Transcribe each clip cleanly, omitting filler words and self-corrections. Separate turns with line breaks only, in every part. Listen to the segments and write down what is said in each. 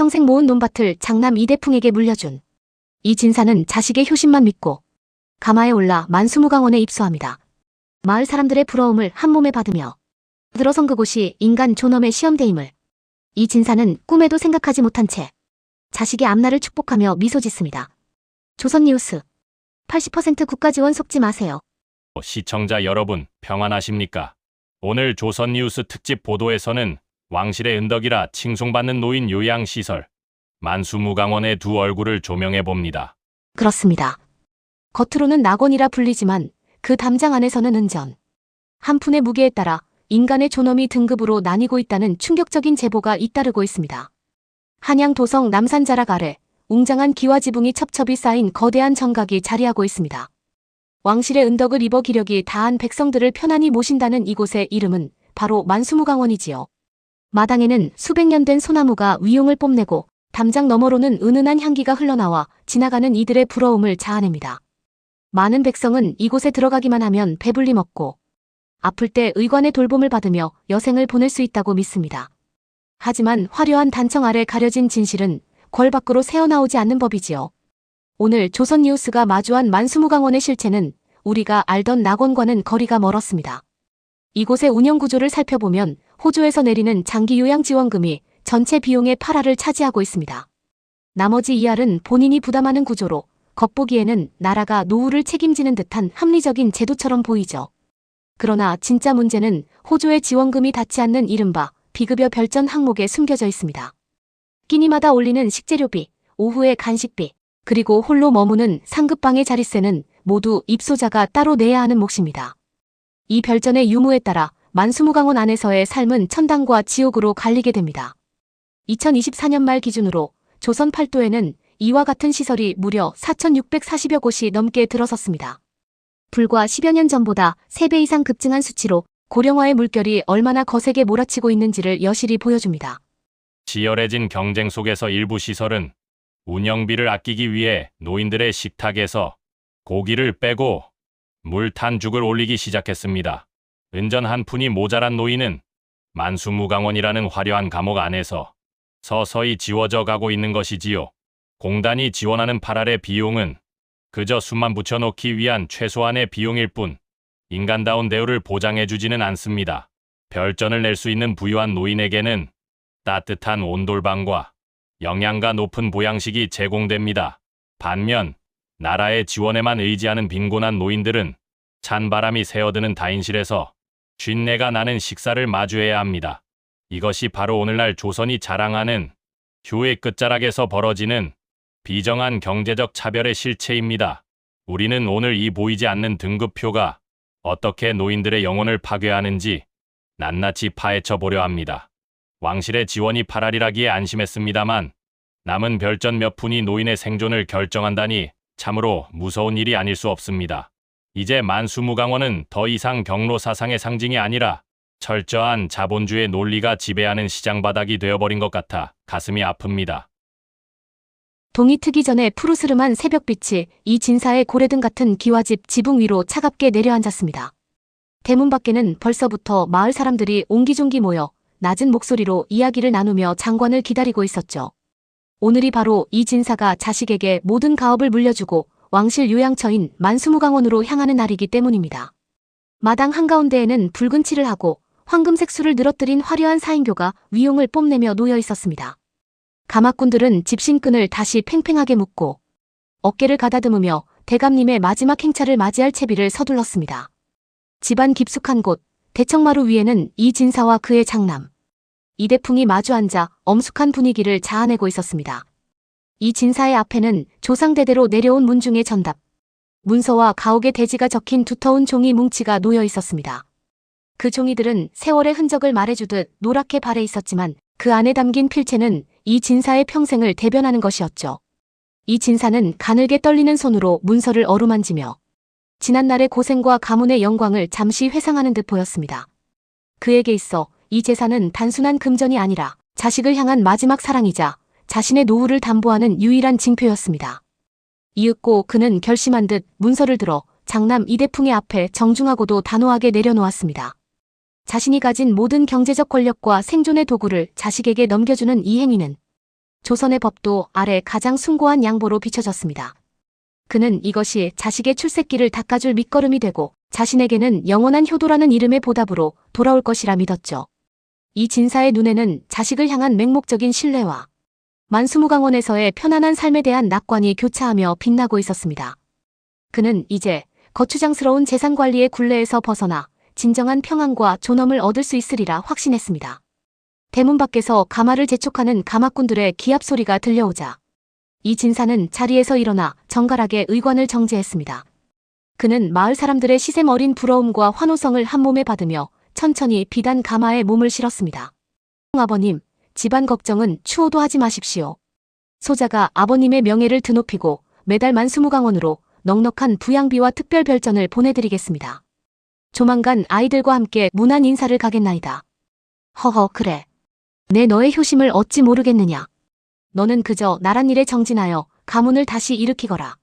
평생 모은 논밭을 장남 이대풍에게 물려준 이 진사는 자식의 효심만 믿고 가마에 올라 만수무강원에 입소합니다. 마을 사람들의 부러움을 한몸에 받으며 들어선 그곳이 인간 존엄의 시험대임을 이 진사는 꿈에도 생각하지 못한 채 자식의 앞날을 축복하며 미소 짓습니다. 조선뉴스 80% 국가지원 속지 마세요.
시청자 여러분, 평안하십니까? 오늘 조선뉴스 특집 보도에서는 왕실의 은덕이라 칭송받는 노인 요양시설 만수무강원의 두 얼굴을 조명해봅니다.
그렇습니다. 겉으로는 낙원이라 불리지만 그 담장 안에서는 은전. 한 푼의 무게에 따라 인간의 존엄이 등급으로 나뉘고 있다는 충격적인 제보가 잇따르고 있습니다. 한양 도성 남산자락 아래 웅장한 기와지붕이 첩첩이 쌓인 거대한 정각이 자리하고 있습니다. 왕실의 은덕을 입어 기력이 다한 백성들을 편안히 모신다는 이곳의 이름은 바로 만수무강원이지요. 마당에는 수백 년 된 소나무가 위용을 뽐내고 담장 너머로는 은은한 향기가 흘러나와 지나가는 이들의 부러움을 자아냅니다. 많은 백성은 이곳에 들어가기만 하면 배불리 먹고 아플 때 의관의 돌봄을 받으며 여생을 보낼 수 있다고 믿습니다. 하지만 화려한 단청 아래 가려진 진실은 궐 밖으로 새어나오지 않는 법이지요. 오늘 조선뉴스가 마주한 만수무강원의 실체는 우리가 알던 낙원과는 거리가 멀었습니다. 이곳의 운영구조를 살펴보면 호주에서 내리는 장기요양지원금이 전체 비용의 8할을 차지하고 있습니다. 나머지 2할은 본인이 부담하는 구조로 겉보기에는 나라가 노후를 책임지는 듯한 합리적인 제도처럼 보이죠. 그러나 진짜 문제는 호주의 지원금이 닿지 않는 이른바 비급여 별전 항목에 숨겨져 있습니다. 끼니마다 올리는 식재료비, 오후의 간식비, 그리고 홀로 머무는 상급방의 자릿세는 모두 입소자가 따로 내야 하는 몫입니다. 이 별전의 유무에 따라 만수무강원 안에서의 삶은 천당과 지옥으로 갈리게 됩니다. 2024년 말 기준으로 조선 팔도에는 이와 같은 시설이 무려 4,640여 곳이 넘게 들어섰습니다. 불과 10여 년 전보다 3배 이상 급증한 수치로 고령화의 물결이 얼마나 거세게 몰아치고 있는지를 여실히 보여줍니다.
치열해진 경쟁 속에서 일부 시설은 운영비를 아끼기 위해 노인들의 식탁에서 고기를 빼고 물 탄 죽을 올리기 시작했습니다. 은전 한 푼이 모자란 노인은 만수무강원이라는 화려한 감옥 안에서 서서히 지워져 가고 있는 것이지요. 공단이 지원하는 8할의 비용은 그저 숨만 붙여놓기 위한 최소한의 비용일 뿐 인간다운 대우를 보장해주지는 않습니다. 별전을 낼 수 있는 부유한 노인에게는 따뜻한 온돌방과 영양가 높은 보양식이 제공됩니다. 반면 나라의 지원에만 의지하는 빈곤한 노인들은 찬바람이 새어드는 다인실에서 쉰내가 나는 식사를 마주해야 합니다. 이것이 바로 오늘날 조선이 자랑하는 효의 끝자락에서 벌어지는 비정한 경제적 차별의 실체입니다. 우리는 오늘 이 보이지 않는 등급표가 어떻게 노인들의 영혼을 파괴하는지 낱낱이 파헤쳐 보려 합니다. 왕실의 지원이 8할이라기에 안심했습니다만 남은 별전 몇 푼이 노인의 생존을 결정한다니 참으로 무서운 일이 아닐 수 없습니다. 이제 만수무강원은 더 이상 경로 사상의 상징이 아니라 철저한 자본주의 논리가 지배하는 시장 바닥이 되어버린 것 같아 가슴이 아픕니다.
동이 트기 전에 푸르스름한 새벽빛이 이 진사의 고래등 같은 기와집 지붕 위로 차갑게 내려앉았습니다. 대문 밖에는 벌써부터 마을 사람들이 옹기종기 모여 낮은 목소리로 이야기를 나누며 장관을 기다리고 있었죠. 오늘이 바로 이 진사가 자식에게 모든 가업을 물려주고 왕실 요양처인 만수무강원으로 향하는 날이기 때문입니다. 마당 한가운데에는 붉은 칠을 하고 황금색 술을 늘어뜨린 화려한 사인교가 위용을 뽐내며 놓여 있었습니다. 가마꾼들은 집신끈을 다시 팽팽하게 묶고 어깨를 가다듬으며 대감님의 마지막 행차를 맞이할 채비를 서둘렀습니다. 집안 깊숙한 곳 대청마루 위에는 이 진사와 그의 장남 이대풍이 마주 앉아 엄숙한 분위기를 자아내고 있었습니다. 이 진사의 앞에는 조상대대로 내려온 문중의 전답, 문서와 가옥의 대지가 적힌 두터운 종이 뭉치가 놓여 있었습니다. 그 종이들은 세월의 흔적을 말해주듯 노랗게 발해 있었지만 그 안에 담긴 필체는 이 진사의 평생을 대변하는 것이었죠. 이 진사는 가늘게 떨리는 손으로 문서를 어루만지며 지난날의 고생과 가문의 영광을 잠시 회상하는 듯 보였습니다. 그에게 있어 이 재산은 단순한 금전이 아니라 자식을 향한 마지막 사랑이자 자신의 노후를 담보하는 유일한 징표였습니다. 이윽고 그는 결심한 듯 문서를 들어 장남 이대풍의 앞에 정중하고도 단호하게 내려놓았습니다. 자신이 가진 모든 경제적 권력과 생존의 도구를 자식에게 넘겨주는 이 행위는 조선의 법도 아래 가장 숭고한 양보로 비춰졌습니다. 그는 이것이 자식의 출세길을 닦아줄 밑거름이 되고 자신에게는 영원한 효도라는 이름의 보답으로 돌아올 것이라 믿었죠. 이 진사의 눈에는 자식을 향한 맹목적인 신뢰와 만수무강원에서의 편안한 삶에 대한 낙관이 교차하며 빛나고 있었습니다. 그는 이제 거추장스러운 재산관리의 굴레에서 벗어나 진정한 평안과 존엄을 얻을 수 있으리라 확신했습니다. 대문 밖에서 가마를 재촉하는 가마꾼들의 기합 소리가 들려오자 이 진사는 자리에서 일어나 정갈하게 의관을 정지했습니다. 그는 마을 사람들의 시샘 어린 부러움과 환호성을 한몸에 받으며 천천히 비단 가마에 몸을 실었습니다. 아버님, 집안 걱정은 추호도 하지 마십시오. 소자가 아버님의 명예를 드높이고 매달 만수무강원으로 넉넉한 부양비와 특별 별전을 보내드리겠습니다. 조만간 아이들과 함께 문안 인사를 가겠나이다. 허허, 그래. 내 너의 효심을 어찌 모르겠느냐. 너는 그저 나란 일에 정진하여 가문을 다시 일으키거라.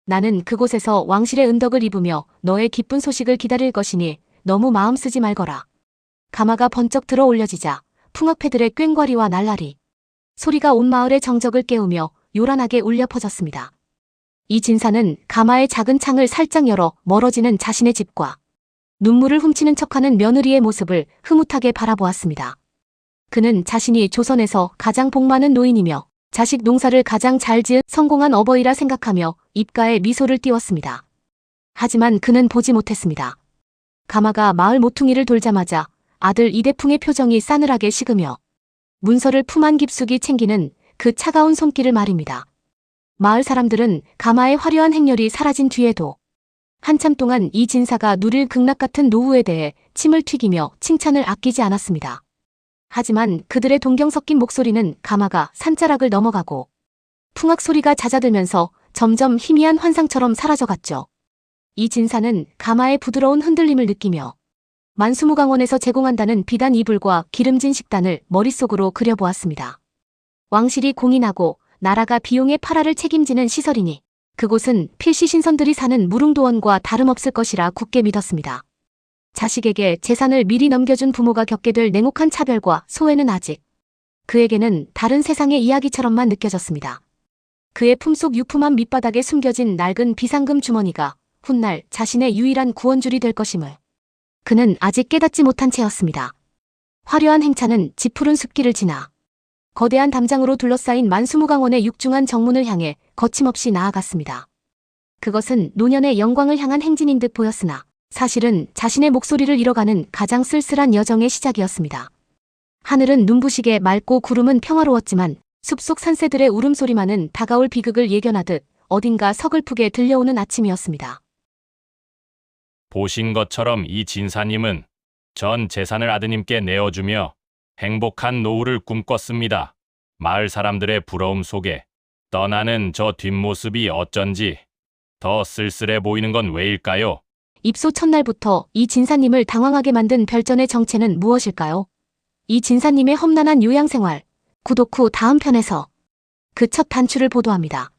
나는 그곳에서 왕실의 은덕을 입으며 너의 기쁜 소식을 기다릴 것이니 너무 마음 쓰지 말거라. 가마가 번쩍 들어 올려지자 풍악패들의 꽹과리와 날라리 소리가 온 마을의 정적을 깨우며 요란하게 울려 퍼졌습니다. 이 진사는 가마의 작은 창을 살짝 열어 멀어지는 자신의 집과 눈물을 훔치는 척하는 며느리의 모습을 흐뭇하게 바라보았습니다. 그는 자신이 조선에서 가장 복 많은 노인이며 자식 농사를 가장 잘 지은 성공한 어버이라 생각하며 입가에 미소를 띄웠습니다. 하지만 그는 보지 못했습니다. 가마가 마을 모퉁이를 돌자마자 아들 이대풍의 표정이 싸늘하게 식으며 문서를 품 안 깊숙이 챙기는 그 차가운 손길을 말입니다. 마을 사람들은 가마의 화려한 행렬이 사라진 뒤에도 한참 동안 이 진사가 누릴 극락 같은 노후에 대해 침을 튀기며 칭찬을 아끼지 않았습니다. 하지만 그들의 동경 섞인 목소리는 가마가 산자락을 넘어가고 풍악 소리가 잦아들면서 점점 희미한 환상처럼 사라져갔죠. 이 진사는 가마의 부드러운 흔들림을 느끼며 만수무강원에서 제공한다는 비단 이불과 기름진 식단을 머릿속으로 그려보았습니다. 왕실이 공인하고 나라가 비용의 8할을 책임지는 시설이니 그곳은 필시 신선들이 사는 무릉도원과 다름없을 것이라 굳게 믿었습니다. 자식에게 재산을 미리 넘겨준 부모가 겪게 될 냉혹한 차별과 소외는 아직 그에게는 다른 세상의 이야기처럼만 느껴졌습니다. 그의 품속 유품한 밑바닥에 숨겨진 낡은 비상금 주머니가 훗날 자신의 유일한 구원줄이 될 것임을 그는 아직 깨닫지 못한 채였습니다. 화려한 행차는 지푸른 숲길을 지나 거대한 담장으로 둘러싸인 만수무강원의 육중한 정문을 향해 거침없이 나아갔습니다. 그것은 노년의 영광을 향한 행진인 듯 보였으나 사실은 자신의 목소리를 잃어가는 가장 쓸쓸한 여정의 시작이었습니다. 하늘은 눈부시게 맑고 구름은 평화로웠지만 숲속 산새들의 울음소리만은 다가올 비극을 예견하듯 어딘가 서글프게 들려오는 아침이었습니다.
보신 것처럼 이 진사님은 전 재산을 아드님께 내어주며 행복한 노후를 꿈꿨습니다. 마을 사람들의 부러움 속에 떠나는 저 뒷모습이 어쩐지 더 쓸쓸해 보이는 건 왜일까요?
입소 첫날부터 이 진사님을 당황하게 만든 별전의 정체는 무엇일까요? 이 진사님의 험난한 요양생활, 구독 후 다음 편에서 그 첫 단추를 보도합니다.